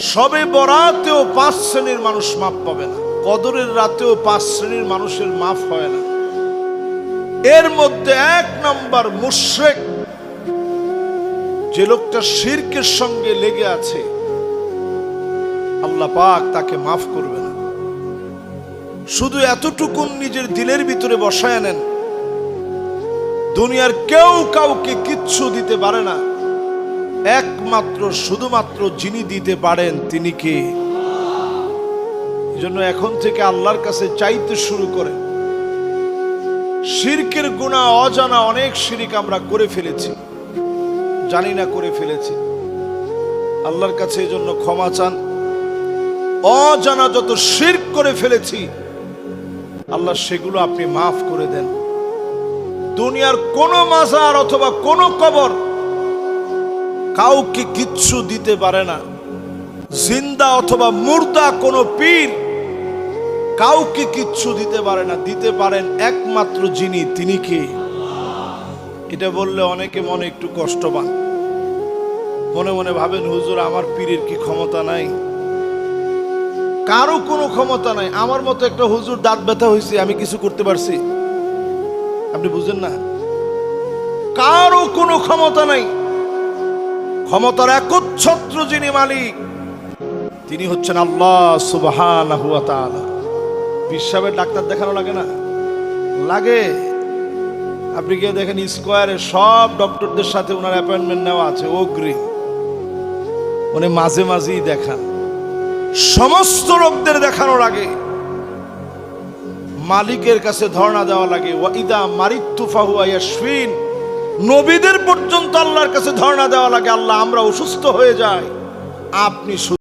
সবে বরাতেও 5 শ্রেণীর মানুষ মাফ পাবে না, কদরের রাতেও 5 শ্রেণীর মানুষের মাফ হয় না। এর মধ্যে 1 নম্বর মুশরিক, যে লোকটা শিরকের সঙ্গে লেগে আছে, আল্লাহ পাক তাকে মাফ করবে না। শুধু এতটুকু নিজের দিলের ভিতরে বসায় নেন, দুনিয়ার কেউ কাউকে কিচ্ছু দিতে পারে না, একমাত্র শুধুমাত্র যিনি দিতে পারেন তিনি কে? এজন্য এখন থেকে আল্লাহর কাছে চাইতে শুরু করে। শিরকের গুনাহ অজানা অনেক শিরক আমরা করে ফেলেছি, জানি না করে ফেলেছি। আল্লাহর কাছে এজন্য ক্ষমা চান। অজানা যত শিরক করে ফেলেছি আল্লাহ সেগুলো আপনি মাফ করে দেন। দুনিয়ার কোন মাজার অথবা কোন কবর কাউকে কিচ্ছু দিতে পারে না। জিন্দা অথবা মুর্দা কোন পীর কাউকে কিচ্ছু দিতে পারে না। দিতে পারেন একমাত্র যিনি, তিনি কে? এটা বললে অনেকে মনে একটু কষ্ট পান, মনে মনে ভাবেন হুজুর আমার পীরের কি ক্ষমতা নাই? কারো কোনো ক্ষমতা নাই। আমার মতো একটা হুজুর দাঁত ব্যথা হয়েছে, আমি কিছু করতে পারছি? আপনি বুঝেন না? কারো কোনো ক্ষমতা নাই। ক্ষমতার একচ্ছত্র যিনি মালিক তিনি হচ্ছেন আল্লাহ সুবহানাহু ওয়া তাআলা। বিশ্বাবের ডাক্তার দেখানো লাগে না? লাগে। আপনি গিয়ে দেখেন স্কয়ারে সব ডক্টরদের সাথে ওনার অ্যাপয়েন্টমেন্ট নেওয়া আছে অগ্রিম, উনি মাঝে মাঝেই দেখান। সমস্ত রোগদের দেখানোর আগে মালিকের কাছে ধর্ণা দেওয়া লাগে। ওয়া ইদা মারিতু ফাহুয়া ইয়াশফিন, নবীদের পর্যন্ত আল্লাহর কাছে ধর্ণা দেওয়া লাগে, আল্লাহ আমরা অসুস্থ হয়ে যাই, আপনি